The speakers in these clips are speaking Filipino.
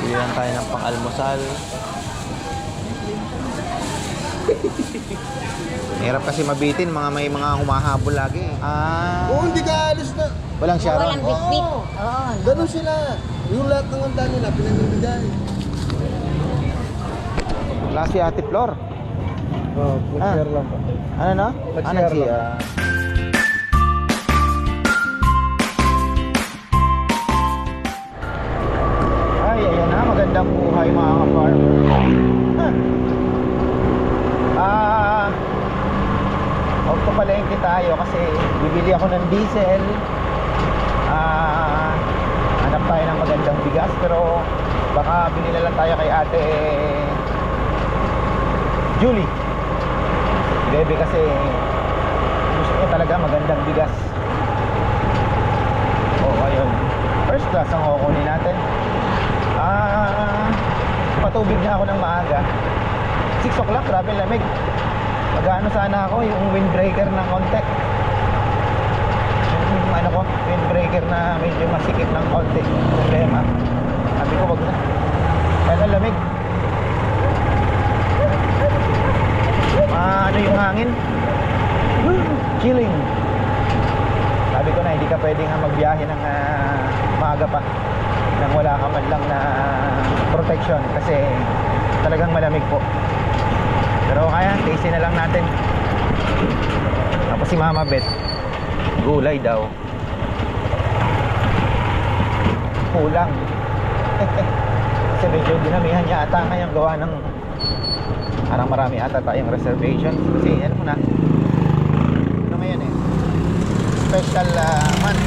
Bili lang tayo ng pang-almusal. Hirap kasi mabitin, may mga humahabol lagi. Oo, hindi ka alis na. Walang Sharon. Walang bitbit. Oo. Oo. Ganun sila. Yung lahat ng handa nila, pinanibigay. Wala si Ate Flor. Oo, share lang po. Ano no? Nag-share lang. Ay, ayan na. Magandang buhay mga ka-farmer. Magpapalengke tayo kasi bibili ako ng diesel. Hanap tayo ng magandang bigas, pero baka bili na lang tayo kay Ate Julie. Bebe kasi gusto niya talaga magandang bigas. Ayun. First class ang kukunin natin. Patubig na ako ng maaga. 6 o'clock, grabe lamig. Mag-ano sana ako, yung windbreaker ng konti. Yung ano ko, windbreaker na medyo masikip ng konti. Problema. Sabi ko, wag na. Kaya lamig. Ano yung hangin? Chilling. Sabi ko na, hindi ka pwedeng magbiyahe ng maaga pa nang wala ka man lang na protection kasi talagang malamig po. Pero kaya, tasty na lang natin. Tapos si Mama Beth, gulay daw. Kulang. Kasi medyo dinamihan niya ata ngayong gawa ng parang marami ata tayong reservations. Kasi ano mo na, ano ngayon eh, special month.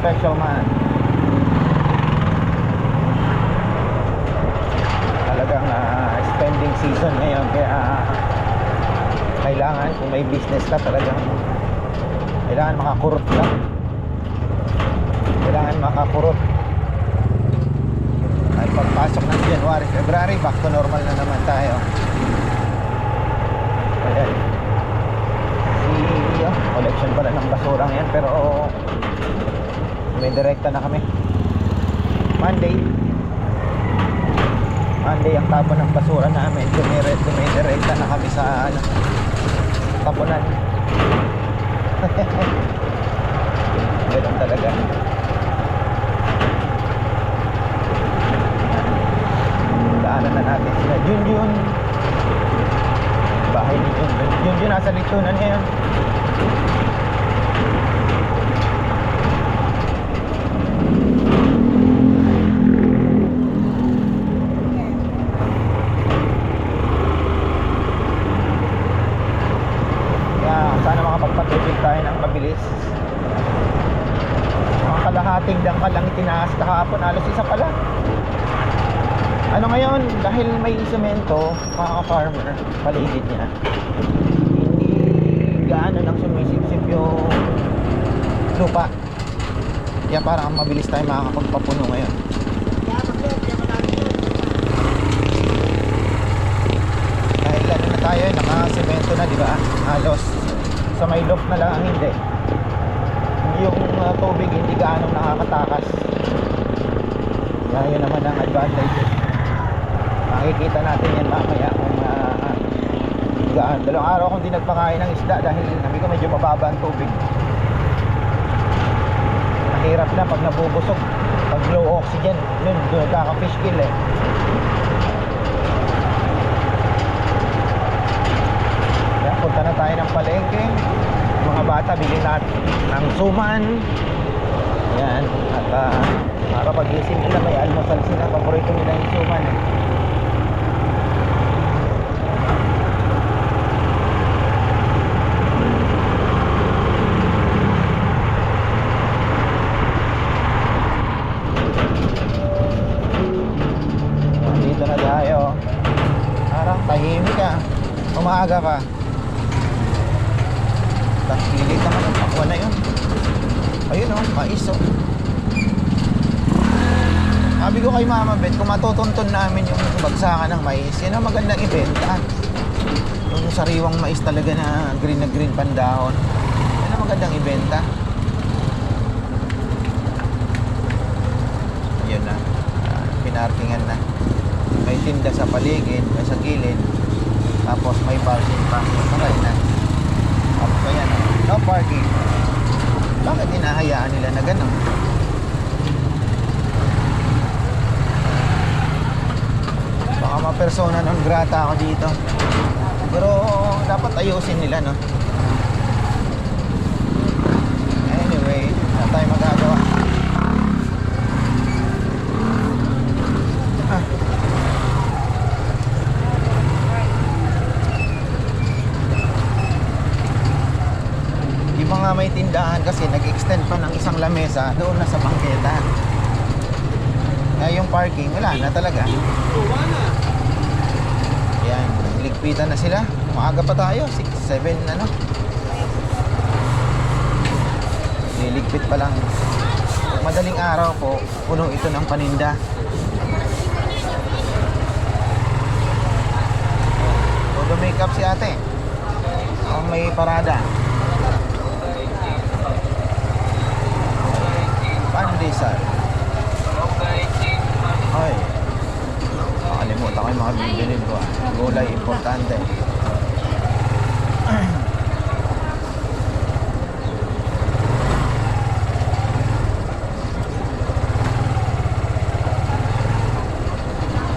Special month. Talagang spending season ngayon, kaya kailangan kung may business ka talagang kailangan makakurot lang. Kailangan makakurot. Ay pagpasok ng January, February, back to normal na naman tayo. Ayan. Collection pala ng basurang yan, pero may direkta na kami. Monday ang tapon ng basura namin. Dumidirekta na kami sa tapunan. Ganun talaga. Daanan na natin sila Junjun. Bahay ni Junjun nasa Litsunan ngayon. Sana makapagpatubig tayo ng mabilis. Mga kalahating dangkal lang itinaas kahapon, halos isa pala. Ano ngayon, dahil may semento, mga ka-farmer, paligid niya, hindi gaano nang sumisip-sip yung lupa. Kaya parang mabilis tayo makakapagpapuno ngayon. Dahil ano na tayo, naka-semento na, di ba? Halos sa may loft na lang ang hindi. Yung tubig hindi gaano nakakatakas. Kaya yun naman ang advantage. Makikita natin yan mamaya kung gaano. Dalawang araw akong di nagpakain ng isda dahil sabi ko medyo mababa ang tubig. Mahirap na pag nabubusog, pag low oxygen, yun nagkaka-fish kill eh. Kaya punta na tayo ng palengke. Mga bata bilhin natin ng suman. Yan. At para pag-isip nila may almusal sila. Paborito nila yung suman eh. Dito na tayo. Parang tahimik ka. Umaga ka. Pilit naman ang pakwa na yun. Ayun o, mais o. Sabi ko kay Mama Beth, kung matutuntun namin yung bagsakan ng mais, yan ang magandang ibenta. Yung sariwang mais talaga na green pandahon, yan ang magandang ibenta. paninda sa paligid, sa gilid. Tapos may parking pa. Maray na. Tapos kaya na, no parking. Bakit hinahayaan nila na gano'n? Baka ma-persona non grata ako dito. Pero dapat ayusin nila, no? Anyway, wala tayong magagawa. Ah. Yung mga may tindahan kasi nag-extend pa ng isang lamesa doon na sa bangketa. Kaya yung parking, wala na talaga. Yan, ligpitan na sila. Maaga pa tayo, 6, 7 ano. Liligpit pa lang. Madaling araw po, puno ito ng paninda. Todo makeup si ate. Ang may parada. Pandesal. Ay. Nakalimutan ko yung mga bibilin ko. Gulay, importante.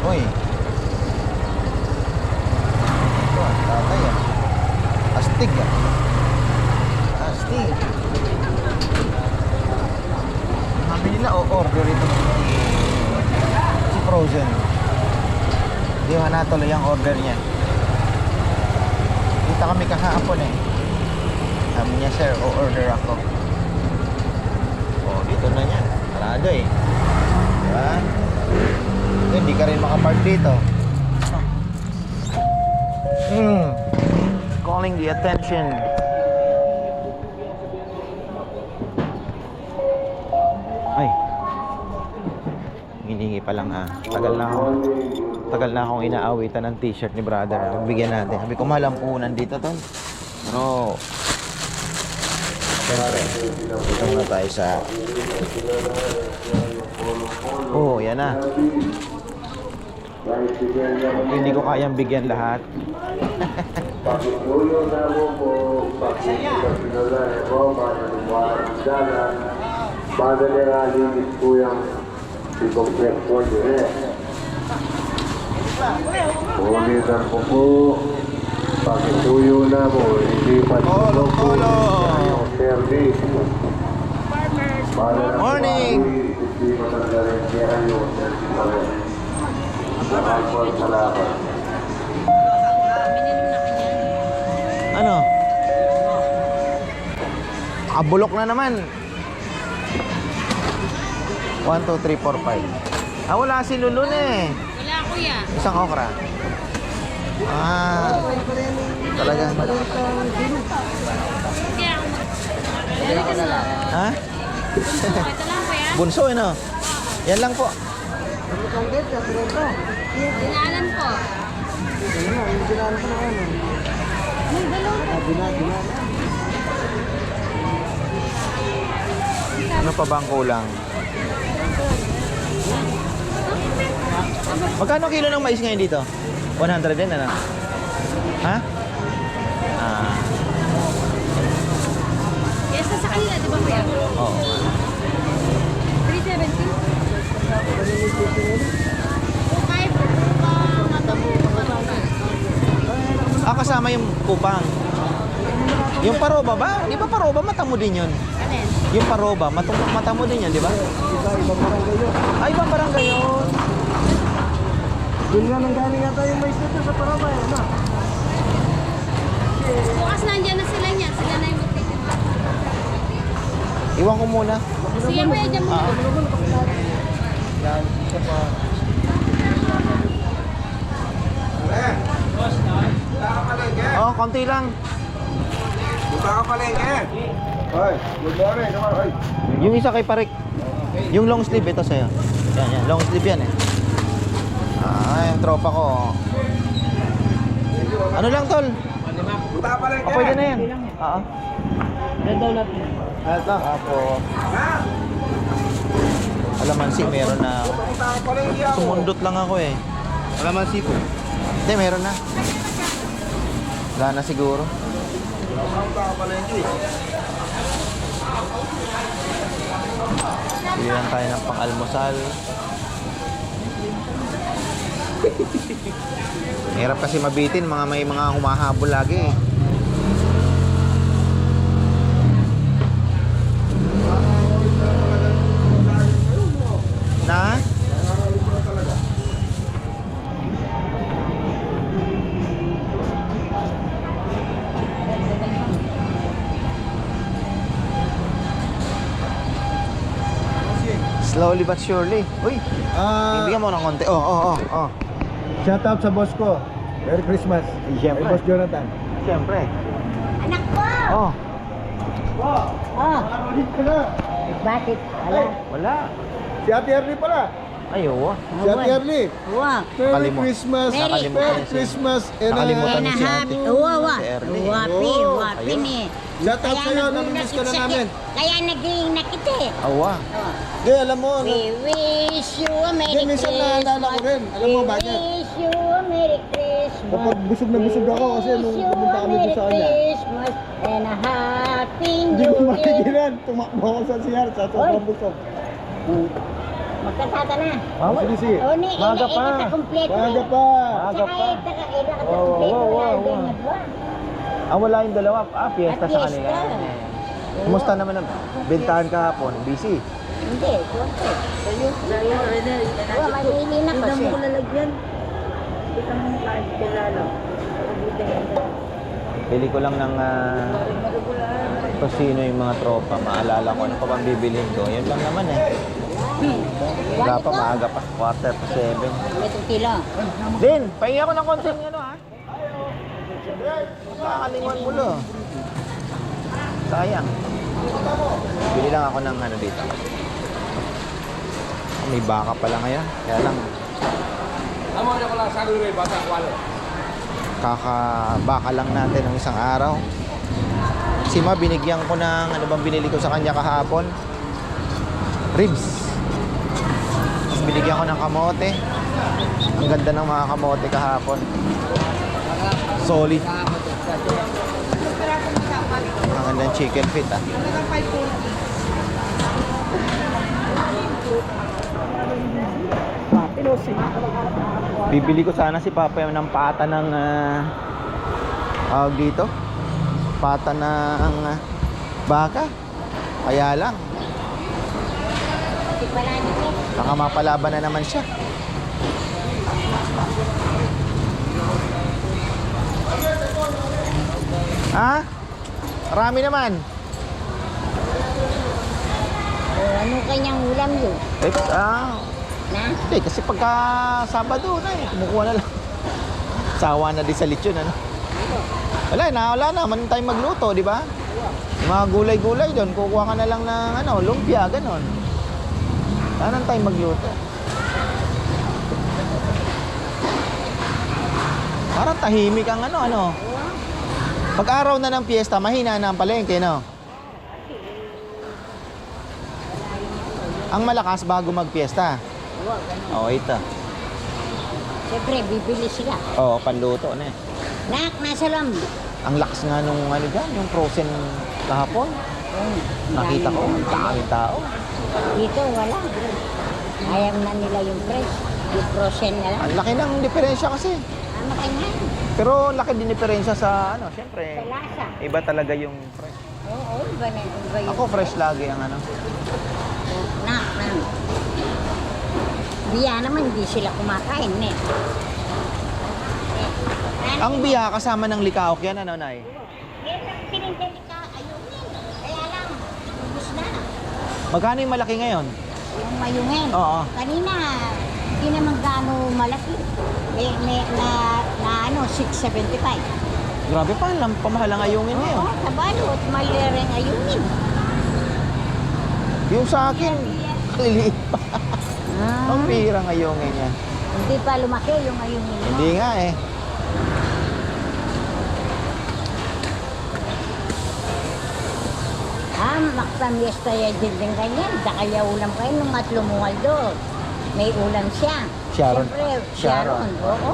Uy. Ito, tatay ah. Astig ah. Astig. Sabi nila o-order ito si Frozen. Hindi mo natuloy ang order niya. Kita kami kahapon eh. Sabi niya, sir, o-order ako. Oh, dito na niya. Sarado eh. Diba? So, hindi ka rin makapark dito. Calling the attention. Ay. Hiningi pa lang ha. Tagal na akong inaawitan ng t-shirt ni brother. Bigyan natin. Sabi ko, mahal ang puhunan dito, tol. Pero, siyempre, dito muna tayo sa... Oh, yan na. Hindi ko kayang bigyan lahat. Pagkulo na mo po, pagkulo na mo, mananumarajalan, mananiralimit po yung ibang po nyo Ulitan ko po, pagkulo na mo, hindi pa Tolo, tolo. yung service. Morning! Hindi matanggalin niya yung service. Salamat. Ano? Abulok na naman. 1, 2, 3, 4, 5. Ah, wala si Lulun eh. Wala, kuya. Isang okra. Ah, talaga. Kaya ako Ha? ito lang, kuya. Bunso eh no? Yan lang po. Dinalan po. Ano pa bang kulang? Magkano kilo ng mais ngayon dito? 100 din ano? Ha? Ah, Yes, sa kanila, di ba, kuya? oo. 370? Kahit matamo Ah, kasama yung kupang. Yung paroba ba? Di ba paroba matamo din yun? Alin? Yung paroba, matamo din yun, di ba? Ibang barangay yun. Ay, ibang barangay yun. Doon nga nanggaling yata yung mais nito sa Parabay, ano? Bukas nandiyan na sila niya. Sila na yung magtitinda. Iwan ko muna. Sige, kuya, dyan muna. Yan, isa pa. Oh, konti lang. Punta ka palengke. Hoy, good morning. Hoy. Yung isa kay Parik. Yung long sleeve, ito sa'yo. Yan, yan. Long sleeve yan eh. Ah, yung tropa ko. Ano lang, tol? Punta ka palengke. Pwede na yan. Oo. Yan daw natin. Ito. Apo. Alamansi, meron na. Punta ka palengke ako. Sumundot lang ako eh. Wala man sipo. Hindi, meron na. Wala na siguro. Bigyan tayo ng pang-almusal. Hirap kasi mabitin, may mga humahabol lagi eh. Na? Slowly but surely. Uy, bibigyan mo ng konti. Oh. Shout out sa boss ko. Merry Christmas. Siyempre. Boss Jonathan. Siyempre. Anak ko! Oh, Oh, bakit? Wala. wala. Si Ate Ernie pala. Ay, oo. Si Ate Ernie. Uwa. Merry Kalimu- Christmas. Nakalimutan Merry niya si- Christmas. Nakalimutan And niya a si happy, Ate. uwa. Si Ernie. Wapi, Oo. wapi Ayun. ni. Shout out Kaya sa'yo. nagulat Namimiss ka na sa namin. Kaya naging nakita eh. Awa. Hindi, alam mo. We wish you a Merry Hindi, minsan naalala ko rin. Alam mo bakit? We wish you a Merry Christmas. Kapag busog na busog ako kasi nung Wish you pumunta a kami doon sa Merry kanya. Christmas and a Happy Hindi New ko Year. makikilan. Tumakbo ako sa CR sa sobrang busog. Magkasata na. Sige, sige. O ni, Maaga pa. ina-complete mo. Maaga pa. Maaga pa. Ina-complete Oo, mo. oo, oo. Wala yung dalawa. Piyesta sa kanila. Piyesta. Kumusta naman ang bintahan kahapon? Busy. Hindi, konti. Mamili na kasi. Bili ko lang ng tosino yung mga tropa. Maalala ko ano pa bang bibilhin ko. Yun lang naman eh. Wala pa, maaga pa. 7:15. May kilo. Din, pahingi ako ng konting ano ha. Nakakalingon mo lo. Sayang. Bili lang ako ng ano dito. May baka pala ngayon. Kaya lang. Kakabaka lang natin ng isang araw. Si Ma, binigyan ko ng ano bang binili ko sa kanya kahapon? Ribs. Tapos binigyan ko ng kamote. Ang ganda ng mga kamote kahapon. Solid. Ang ganda ng chicken feet ah. Bibili ko sana si Papa ng pata ng dito. Pata ng baka. Kaya lang, Kasi pala nito. baka mapalaban na naman siya. Ha? Marami naman. Ano kanyang ulam yun? Na? Hindi, kasi pagka Sabado na eh, kumukuha na lang. Sawa na din sa lechon, ano? Wala naman tayong magluto, di ba? Yung mga gulay-gulay doon, kukuha ka na lang ng lumpia, ganon. Wala na tayong magluto. Parang tahimik ang ano. Pag araw na ng piyesta, mahina na ang palengke, no? Ang malakas bago magpiesta. Oo, ito. Siyempre, bibili sila. Oo, panluto na eh. Nak, nasa lam. Ang lakas nga nung dyan, yung frozen kahapon. Nakita ko, ang daming tao. Dito, wala. Ayaw na nila yung fresh. Yung frozen na lang. Ang laki ng diferensya kasi. Ano kanya? Pero laki din diferensya sa syempre. Sa lasa. Iba talaga yung fresh. Oo, iba na. Iba yung Ako fresh lagi ang Nak. Biya naman, hindi sila kumakain eh. Ang biya kasama ng likaok yan, Nay? Pinindali ka, ayunin. Kaya lang, ubus na. Magkano yung malaki ngayon? Yung mayungin. Oo. Kanina, hindi naman gaano malaki. Na 675. Grabe pa, pamahal ang ayungin ngayon. Oo, tabalot, malireng ayunin. Yung sa akin, liliit pa. Ah, Ang pirang ayungin niya. hindi pa lumaki yung ayunin mo. Hindi nga eh. Makpamiesta yan din ganyan. Da kaya ulam kayo nung at lumuwal doon. May ulam siya. Sharon. Siyempre, Sharon. Oo.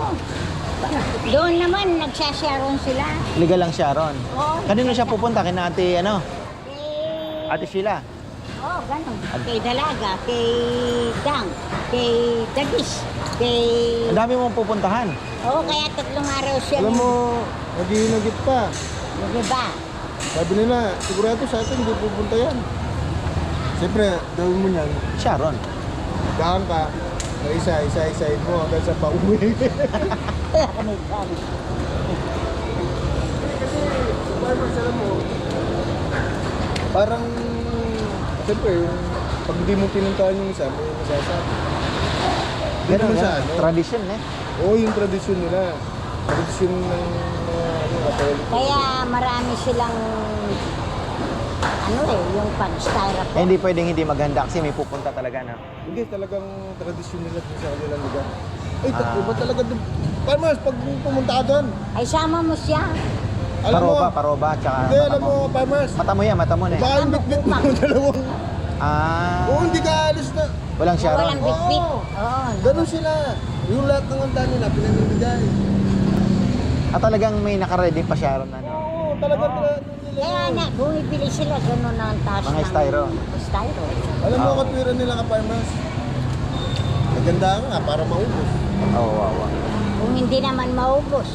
Doon naman, nagsasharon sila. Legal lang Sharon. Oo. Kanino siya pupunta? Kina ate, ano? Kay... Ate Sheila. Oo, ganun. Kay Dalaga, kay Dang, kay Dagis, kay... Ang dami mong pupuntahan. Oo, kaya 3 araw siya. Alam mo, nag-iinagit pa. Di ba? Sabi nila, sigurado sa atin, hindi pupunta yan. Siyempre, gawin mo niyan, Sharon. daan ka, na isa-isahin mo hanggang sa pauwi. Kasi, farmers, alam mo, parang, siyempre, pag hindi mo pinuntahan yung isa, may masasabi. Hindi Ganun naman yan. sa ano. Tradition eh. Oo, yung tradisyon nila. Tradisyon ng Katoliko. Kaya marami silang ano yung pag-styrofoam. Eh, hindi pwedeng hindi maghanda kasi may pupunta talaga na. Hindi, talagang tradisyon nila dun sa kanilang lugar. Ay, Ah. iba talaga doon. Farmers, pag pumunta ka doon, Ay, sama mo siya. alam mo, Paroba, tsaka hindi, mata alam mo, mo. farmers, Mata mo yan, mata mo na eh. baka yung bit-bit mo yung dalawang, Ah, oo, hindi ka alis na. walang Sharon. Walang bitbit. Oo. Oo. Ganun sila. Yung lahat ng handa nila, pinamimigay. At talagang may nakaredy pa Sharon na, no? Oo, talagang nila. Kaya na, bumibili sila gano'n ang taas Mga ng styro. styro. Alam mo, Oo. katwiran nila ka, farmers. Maganda nga, para maubos. Oo, wow. Kung hindi naman maubos,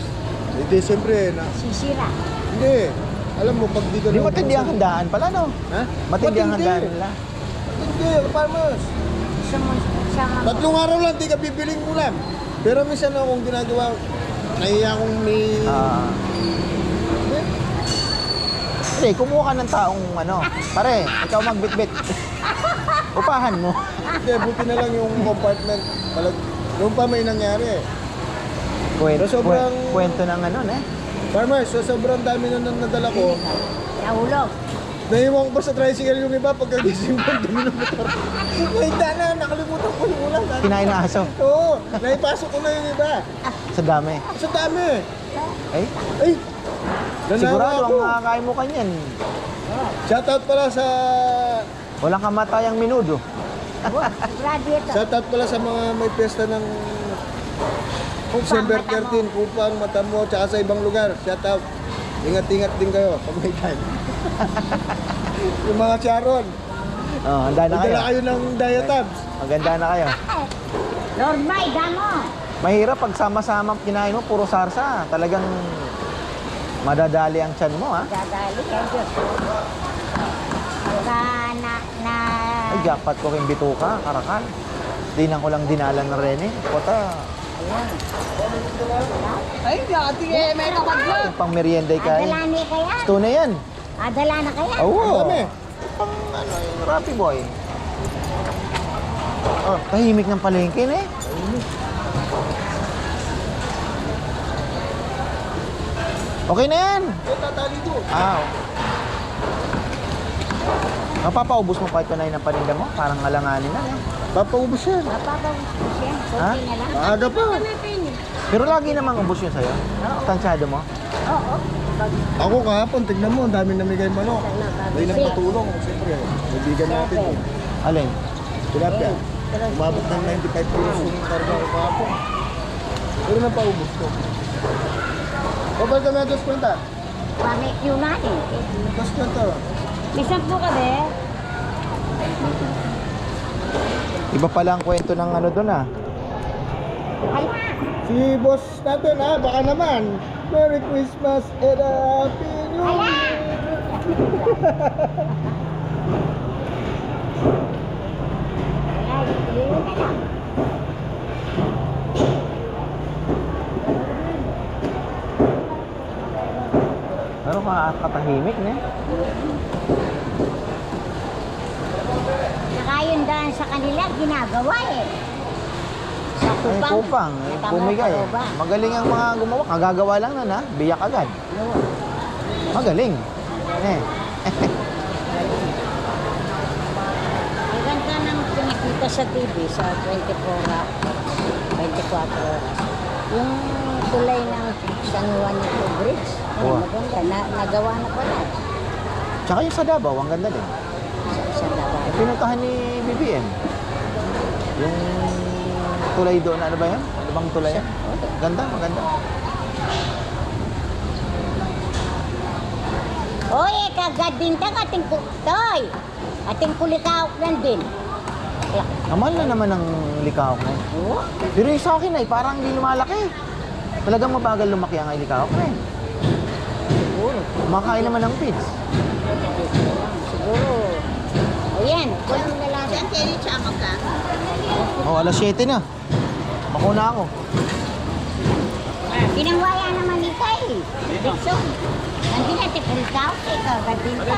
Hindi, siyempre, sisira. hindi. Alam mo, pag di ka Hindi naubusan- matindi ang handaan pala, no? Ha? Matindi ang handaan nila. Hindi, farmers. Sama mo. 3 araw lang, di ka bibiling ulam. Pero minsan akong ginagawa, nahiya akong may... Ah. Hindi, kumuha ka ng taong ano, pare, ikaw magbitbit. Upahan mo. Hindi, buti na lang yung compartment. Noon pa may nangyari. Kwento, Sobrang- kwento ng ano, eh. Farmers, so sobrang dami na nadala ko. Nahulog. Naiwan ko pa sa tricycle yung iba pagkagising ko, dumi ng motor. May na, nakalimutan ko yung ulam. Kinain ng aso. Oo, naipasok ko na yung iba. Sa dami. Sa dami. Ay, Ay, nanawa sigurado ako. ang makakain mo kanyan. Shoutout pala sa... Walang kamatayang minudo. Graduate. Shoutout pala sa mga may piyesta ng December Mata mo. 13, Kupang, Matamo, tsaka sa ibang lugar. Shoutout. Ingat-ingat din kayo pag may time. Yung mga Sharon, Oh, handa na kayo. magdala kayo ng diatabs. Maganda na kayo. Lord May, damo. Mahirap pag sama-sama kinain mo, puro sarsa. Talagang madadali ang tiyan mo, ha? Dadali kayo, Diyos. Pagka na... Ay, jackpot ko kayong bituka, karakal. Dinan ko lang dinalan na Rene. Kota, Ay, dati eh, may kapagla. yung pang merienday kayo. Adala ni kaya? Gusto na yan. Adala na kaya? Oo. Ang dami. Pang ano, yung Rappi Boy. Oh, tahimik ng palengke na eh. Okay na yan. Ito, tatali ko. Ah. Mapapaubos mo pa ito na ng paninda mo? Parang alanganin na eh. Papaubos yan. Mapapagod siya. Ha? Kunti na lang. Maaga pa. Pero lagi namang ubos yun sa'yo. Tansyado mo? Oo. Ako kahapon, tignan mo, ang dami namigay manok. May nagpatulong, siyempre. Kaibigan natin yun. Alin? Tilapia. Umabot ng 95 kilos yung karga ko kahapon. Pero napaubos ko. Kapag kami ang 2 kwenta? Pamit yun natin. 2 kwenta. Isang po ka de. Iba pala ang kwento ng ano doon ah. Ay, Si boss natin ha, baka naman. Merry Christmas and a Happy New Ala! Year. Ay, yun na lang. Pero katahimik na eh. Saka yun dahil sa kanila, ginagawa eh. Sa Ay, kupang. kupang. Eh, bumigay eh. Magaling ang mga gumawa. Kagagawa lang na na. Biyak agad. Magaling. Eh. Ang ganda ng pinakita sa TV sa 24 oras. Yung tulay ng San Juanito Bridge. Ay, Oo. maganda. Nagawa na pala. Tsaka yung sa Davao, ang ganda din. Sa Davao. Pinuntahan ni BBM. Yung tulay doon. Ano ba yan? Ano bang tulay yan? Ganda, maganda. Oy, kagadinta ka ating toy. Ating kulikaw lang din. Mahal na naman ang likawak na yun. Oo. Pero yung sa akin ay parang hindi lumalaki. Talagang mabagal lumaki ang likawak na yun. Siguro. Kumakain naman ng feeds. Siguro. O yan, kulang na lang. Diyan kayo ni Chama ka. Oh, alas 7 na. Bakuna ako. Pinangwaya naman ni Kay. Dixon. Nandiyan natin kulikaw. Eh, kagadinta.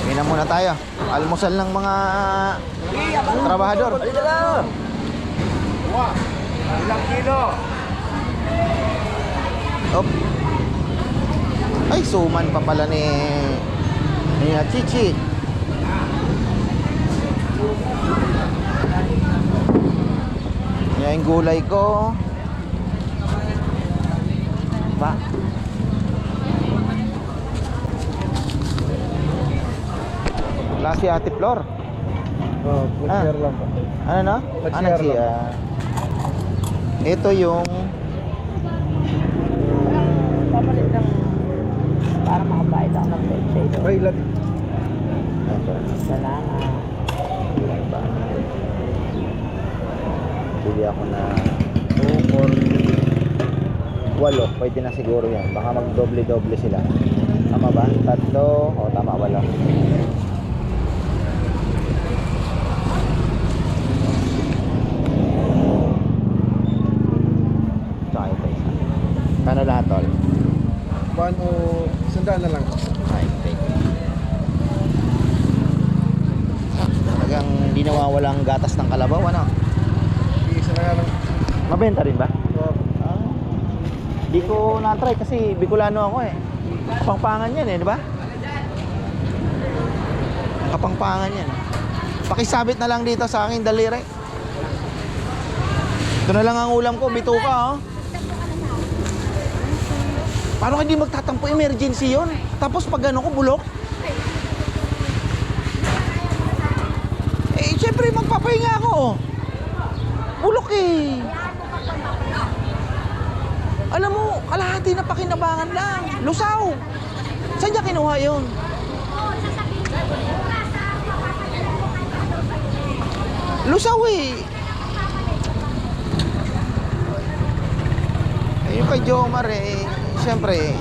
Hindi na muna tayo. Almusal ng mga trabahador. Ilang kilo? Op. Ay, suman pa pala ni Chichi. Yan yung gulay ko. Pa. Wala si Ate Flor. Oh, nag-share lang po. Ano na? Nag-share Ano siya? Ito yung Papalit ng para makabayad ako ng leche. May lag. ito. Salamat. Ba? Bili ako na 2, 4, 8. Pwede na siguro yan. Baka mag-doble-doble sila. Tama ba? 3. O tama, 8. Tsaka ito isa. Kano lahat, tol? Paano, sandaan na lang. Ay, take. Talagang hindi nawawala ang gatas ng kalabaw, ano? Iisa na nga lang. Mabenta rin ba? Oh, Di ko na-try kasi Bicolano ako eh. Kapangpangan yan eh, di ba? Kapangpangan yan. Pakisabit na lang dito sa akin daliri. Ito na lang ang ulam ko, bituka oh. Paano hindi magtatampo, emergency yon? Tapos pag ano ko, bulok. Eh, syempre magpapahinga ako oh. Bulok eh. Alam mo, kalahati na pakinabangan lang. Lusaw. Saan niya kinuha yun? Lusaw eh. Eh, yung kay Jomar eh, siyempre.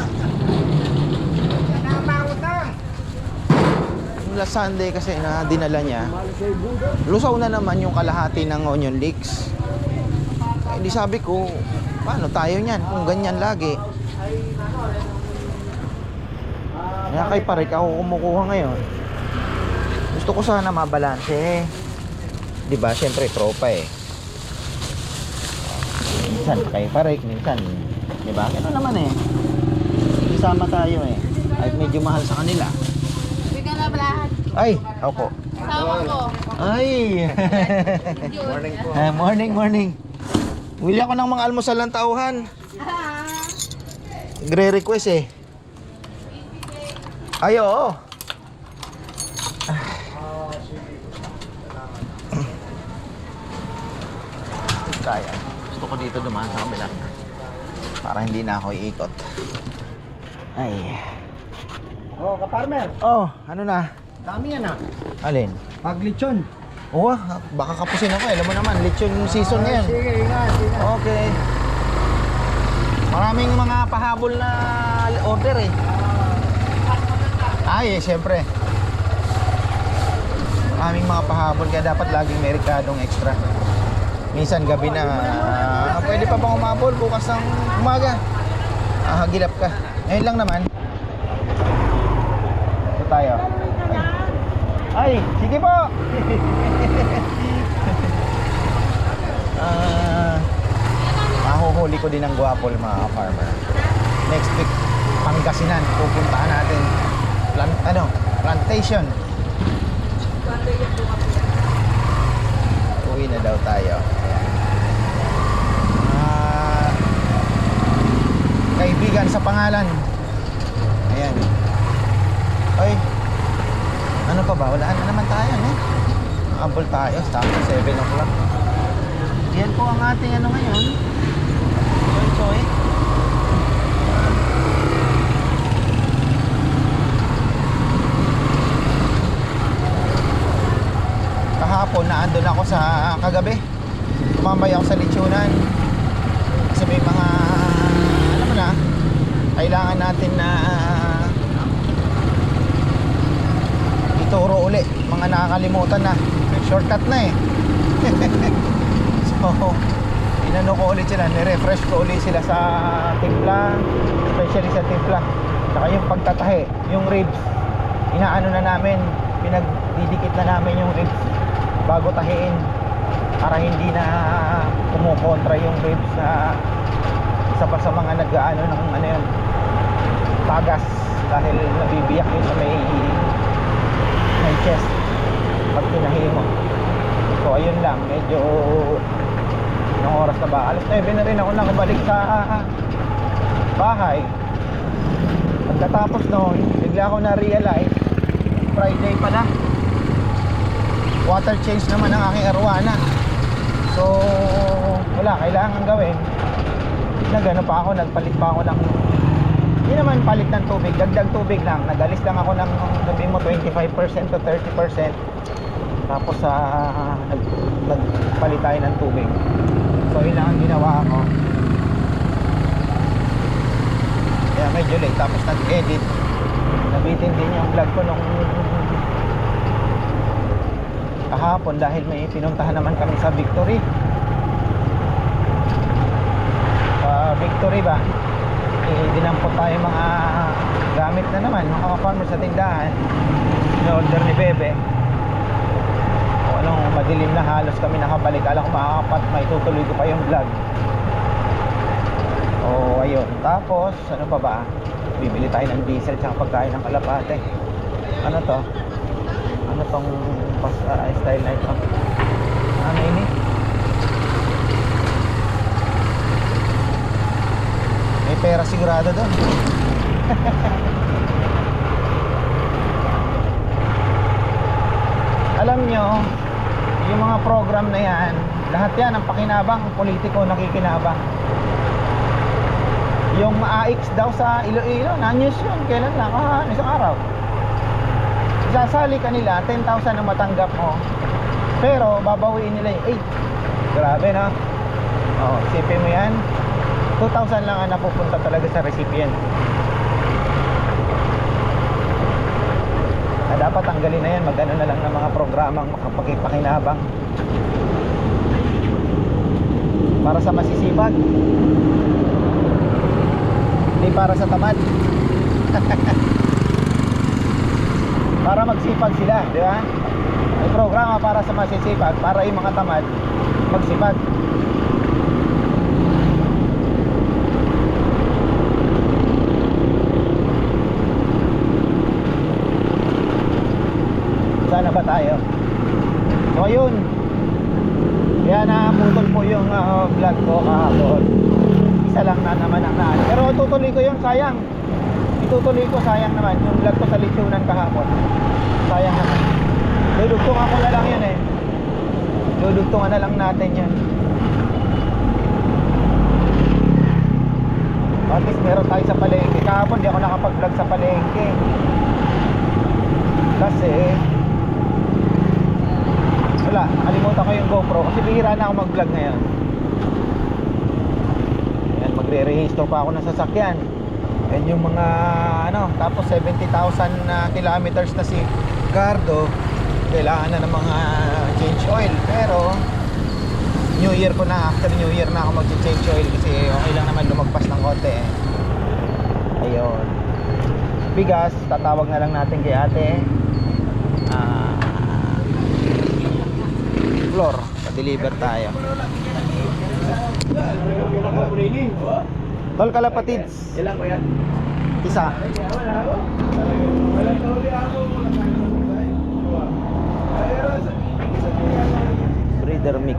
Yung last Sunday kasi na dinala niya, lusaw na naman yung kalahati ng onion leeks. Eh, di sabi ko, paano tayo niyan kung ganyan lagi? Kaya kay Parik ako kumukuha ngayon. Gusto ko sana mabalanse. Di ba? Siyempre tropa eh. Minsan kay Parik, minsan, di ba? Gano'n naman eh. Isama tayo eh. Ay medyo mahal sa kanila. Bigyan na lahat. Ay, opo. Sama ko. Ay. morning po. Morning, morning. Bili ako ng mga almusal ng tauhan. Gre-request eh. Ay, oo. Kaya. Gusto ko dito dumaan sa kabila. Para hindi na ako iikot. Ay. Oh, ka-farmer. Oh, ano na? Dami yan ah. Alin? Paglitsyon. Oo, baka kapusin ako. Alam mo naman, lechon season na yan. Sige, ingat, ingat. Okay. Maraming mga pahabol na order eh. Ay, siyempre. Maraming mga pahabol kaya dapat laging may rekadong extra. Minsan gabi na, pwede pa bang umabol bukas ng umaga? Hagilap ka. Ngayon lang naman. Ito tayo. Ay, sige po. Mahuhuli ko din ang guwapol mga farmer. Next week, Pangasinan, pupuntahan natin. Plantation. Uwi na daw tayo. Kaibigan sa pangalan. Ayan. Ay, ano pa ba? Walaan na naman tayo. nakahabol tayo. Tapos 7 o'clock. Yan po ang ating ano ngayon. Choy. Kahapon naandun ako sa kagabi. Tumambay ako sa lechonan. Kasi may mga ano mo na, kailangan natin na ituro uli. Mga nakakalimutan na. Shortcut na eh. So, inano ko ulit sila, nirefresh ko ulit sila sa timpla, especially sa timpla. Saka yung pagtatahi, yung ribs, inaano na namin, pinagdidikit na namin yung ribs bago tahiin para hindi na kumukontra yung ribs na isa pa sa mga nag-ano ng ano yun, tagas dahil nabibiyak yun sa may chest pag tinahi mo. So ayun lang, medyo ng oras na ba? Alas 9 na rin ako nakabalik sa bahay. Pagkatapos noon, bigla ako na-realize Friday pala. Water change naman ang aking arwana. So wala, kailangan gawin. Nagano pa ako, nagpalit pa ako ng hindi naman palit ng tubig, dagdag tubig lang. Nagalis lang ako ng sabi mo 25% to 30%. Tapos nagpalit tayo ng tubig. So yun lang ang ginawa ko. Kaya medyo late. Tapos nag-edit. Nabitin din yung vlog ko nung kahapon dahil may pinuntahan naman kami sa Victory. Sa Victory ba? Dinampot tayo mga gamit na naman, mga ka-farmer sa tindahan. In-order ni Bebe. Anong madilim na halos kami nakabalik. Alam ko makakapat, may tutuloy ko pa yung vlog. Ayun. Tapos ano pa ba, bibili tayo ng diesel tsaka pagkain ng kalapate. Ano to? Ano tong style na ito? Ano ini? May pera sigurado doon. Alam nyo, yung mga program na yan, lahat yan ang pakinabang, politiko nakikinabang. Yung AX daw sa Iloilo, na-news yun, kailan lang, isang araw. Sasali ka nila, 10,000 ang matanggap mo, pero babawiin nila yung 8. Grabe na. Sipin mo yan, 2,000 lang ang napupunta talaga sa recipient. Dapat tanggalin na yan, mag-ano na lang ng mga programang makapakipakinabang para sa masisipag, hindi para sa tamad. Para magsipag sila, di ba? May programa para sa masisipag, para yung mga tamad magsipag. Sana ba tayo? So ayun, kaya naputol po yung vlog ko kahapon. Isa lang na naman ang naan. Pero tutuloy ko yun, sayang. Itutuloy ko, sayang naman yung vlog ko sa lechonan kahapon. Sayang naman. Dudugtungan ko na lang yun eh. Dudugtungan na lang natin yun. At least meron tayo sa palengke. Kahapon di ako nakapag-vlog sa palengke kasi wala, nakalimutan ko yung GoPro kasi bihira na ako mag-vlog ngayon. Ayan, magre-rehisto pa ako ng sasakyan. And yung mga tapos 70,000 kilometers na si Gardo, kailangan na ng mga change oil. Pero New Year ko na, after New Year na ako mag-change oil kasi okay lang naman lumagpas ng konti eh. Ayun. Bigas, tatawag na lang natin kay ate. Floor, pa-deliver tayo. Tol kalapatids. Ilan ko yan? Isa. Breeder mix.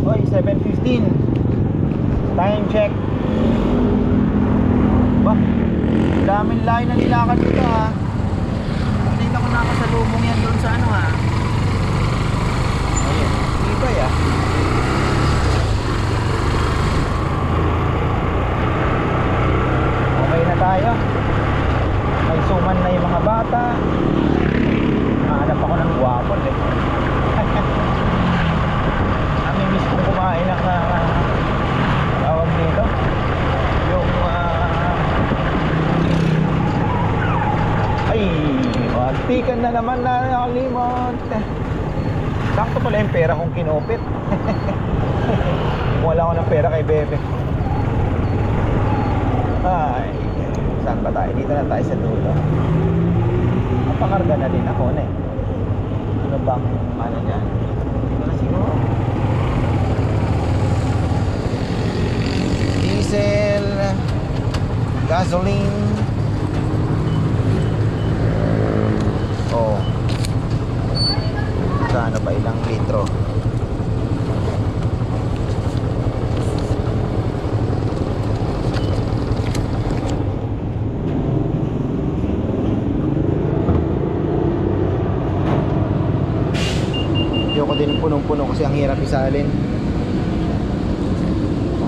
Oy, 7:15. Time check. Ba? Daming layo na nilakad dito ha. Nakita ko nakasalubong yan doon sa ano ha. Ayun, iba ya. Okay na tayo. May suman na yung mga bata. Hanap ako ng guwapon eh. Namimiss kong kumain ng tawag dito. Yung ay, magtikan na naman na nakalimot. Sakto pala yung pera kong kinupit. Wala ako ng pera kay Bebe. Ay, saan ba tayo? Dito na tayo sa dulo. Napakarga na din ako na eh. Ano bang ano dyan? Dito na siguro. Diesel, gasoline. Oh. Sana ba ilang litro? Ayoko din punong-puno kasi ang hirap isalin.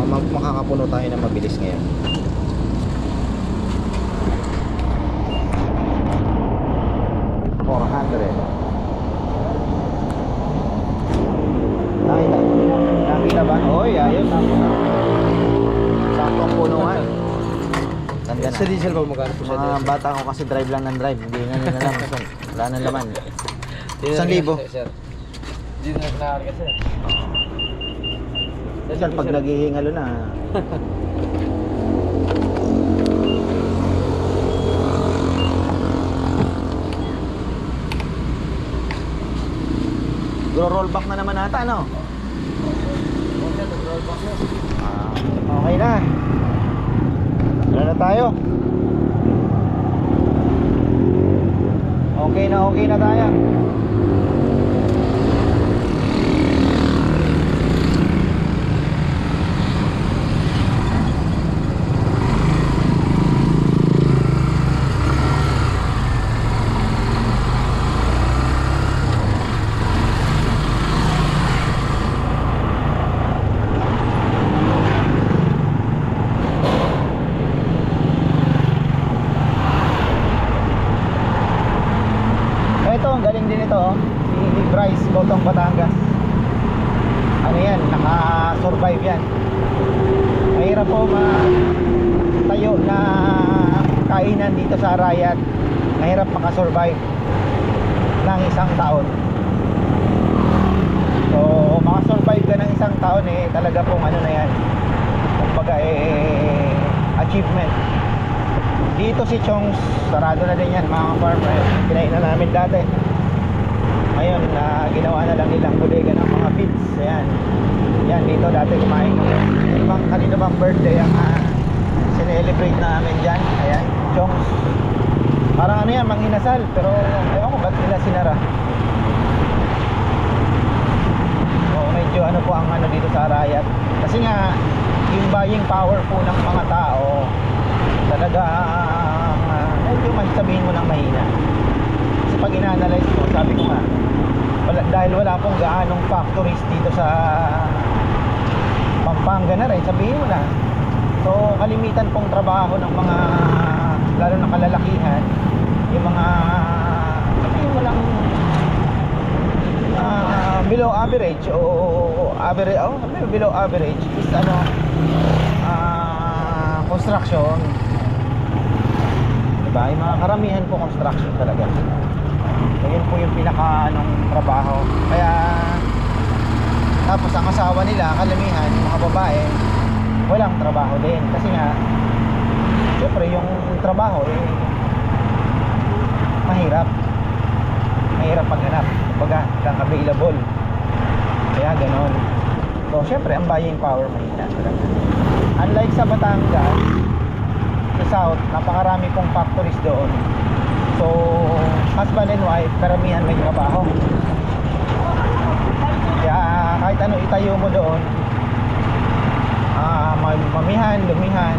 Makakapuno tayo na mabilis ngayon. Nakita ba? Oy, ayos. Saktong puno nga. Ganda na. Sa diesel ba magkano po siya? Mga bata ko kasi drive lang ng drive. Hindi na nila lang. Wala nang laman. 1,000. Sir. Hindi na nakakarga sir. Sir, pag naghihingalo na. Roll back na naman ata, ano? Okay na. Wala na tayo. Okay na tayo. Si Bryce, Botong Batangas. Ano yan, naka-survive yan. Mahirap po tayo na kainan dito sa Arayat. Mahirap makasurvive ng isang taon. So makasurvive ka ng isang taon eh, talaga pong ano na yan, kumbaga achievement. Dito si Chong's, sarado na din yan mga farmer. Kinain na namin dati. Ngayon, ginawa na lang nilang bodega ng mga feeds. Ayan. Yan, dito dati kumain kami. Kanino bang birthday ang sinelebrate namin dyan. Ayan, Chong's. Parang ano yan, manginasal. Pero ewan ko ba't nila sinara. So medyo ano po ang ano dito sa Arayat. Kasi nga, yung buying power po ng mga tao, talaga medyo masasabihin mo ng mahina. Kasi pag ina-analyze mo, sabi ko nga, dahil wala pong gaanong factories dito sa Pampanga na rin, sabihin mo na. So kalimitan pong trabaho ng mga, lalo ng kalalakihan, yung mga sabihin mo lang below average o average, below average is ano, construction. Diba? Yung mga karamihan po construction talaga. So yun po yung pinaka anong trabaho. Kaya tapos ang asawa nila, kalamihan, yung mga babae, walang trabaho din. Kasi nga syempre yung trabaho mahirap maghanap, kumbaga lang available. Kaya ganon. So syempre ang buying power mahina talaga. Unlike sa Batangas, sa South, napakarami pong factories doon. So husband and wife, karamihan may trabaho. Kaya kahit ano itayo mo doon, mamihan, lumihan,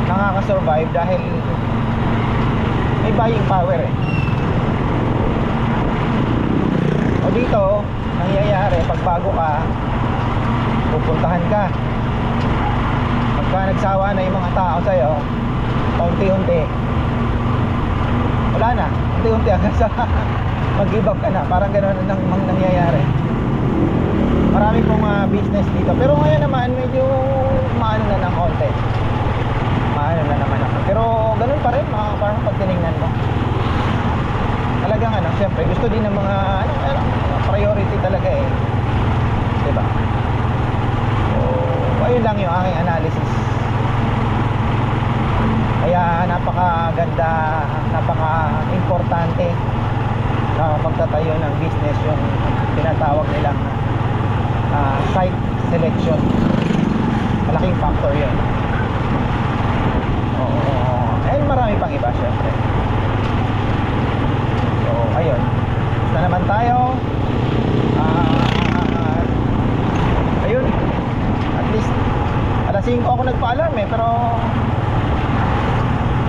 nakaka-survive dahil may buying power eh. O dito, nangyayari pag bago ka, pupuntahan ka. Pagka nagsawa na yung mga tao sa'yo, paunti-unti, wala na, unti-unti hanggang sa mag-give up ka na. Parang gano'n ang nangyayari. Marami pong business dito. Pero ngayon naman, medyo maano na ng konti. Maano na naman ako. Pero ganun pa rin, parang pag tinignan mo. Talagang syempre, gusto din ng mga, priority talaga eh. Diba? So, ayun lang yung aking analysis. Kaya napakaganda, napaka-importante na pagtatayo ng business yung tinatawag nilang site selection. Malaking factor yun. And marami pang iba syempre. So ayun, na naman tayo. Ayun, at least alas 5 ako nagpa-alarm eh, pero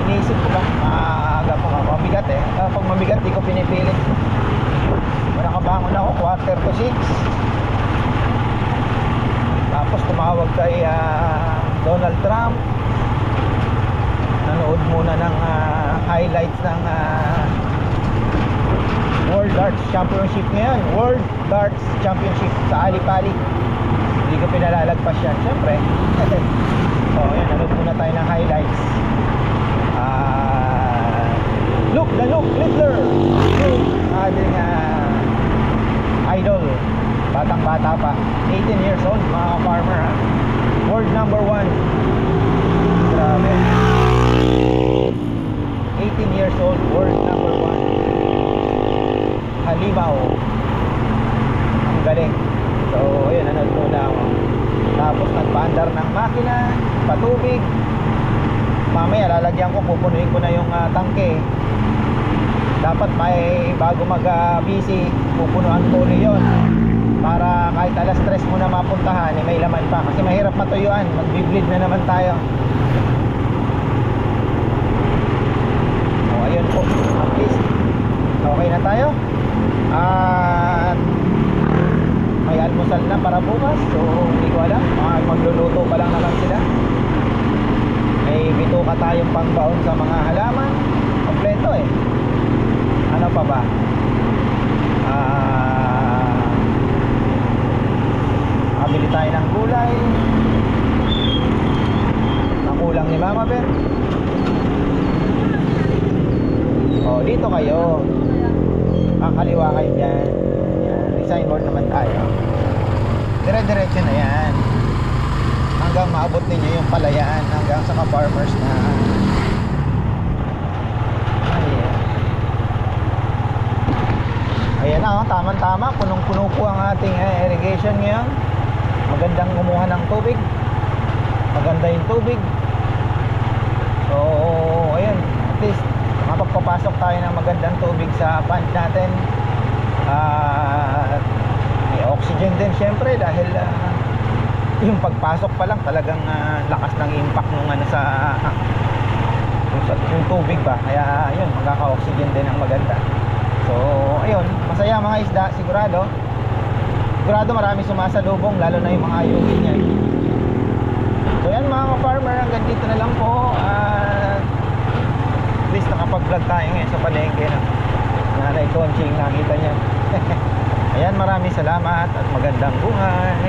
iniisip ko lang maaga pa nga, mabigat eh. Pag mabigat di ko pinipilit. Nakabangon ako 5:45. Tapos tumawag kay Donald Trump. Nanood muna ng highlights ng World Darts Championship ngayon. World Darts Championship sa Ali-Pali. Hindi ko pinalalagpas yan, syempre. So yan, nanood muna tayo ng highlights. Luke Littler, ating idol, batang bata pa, 18 years old, mga farmer, world number 1. Grabe, 18 years old, world number 1. Halimaw, ang galing. So ayun, nanood muna ako. Tapos nagpaandar ng makina, patubig. Mamaya lalagyan ko, pupunuin ko na yung tangke. Dapat may bago mag-busy, pupunuan ko ulit yun para kahit alas 3 mo na mapuntahan may laman pa, kasi mahirap matuyuan, mag-bleed na naman tayo. O ayun po, at least okay na tayo. At may almusal na para bukas. So hindi ko alam, magluluto pa lang naman sila. May bituka tayong pangbaon sa mga halaman, kompleto eh. Ano pa ba? Kabili tayo ng gulay. Nakulang ni Mama Bear. O, dito kayo. Kakaliwa kayo dyan. Yan. May signboard naman tayo. Dire-diretso na yan. Hanggang maabot ninyo yung Palayaan, hanggang sa ka-farmers na. Ayan na, tama-tama, punong-puno po ang ating irrigation ngayon. Magandang kumuha ng tubig. Maganda yung tubig. So, ayun, at least mapagpapasok tayo ng magandang tubig sa pond natin. May oxygen din syempre dahil yung pagpasok pa lang talagang lakas ng impact nung yung tubig ba. Kaya yun, magkaka-oxygen din ang maganda. So, ayun, masaya mga isda, sigurado. Sigurado marami sumasalubong, lalo na yung mga ayungin niya. So, yan mga farmer, hanggang dito na lang po. At least nakapag-vlog tayo ngayon sa palengke ng Nanay Conching, nakita niya. Ayan, maraming salamat at magandang buhay.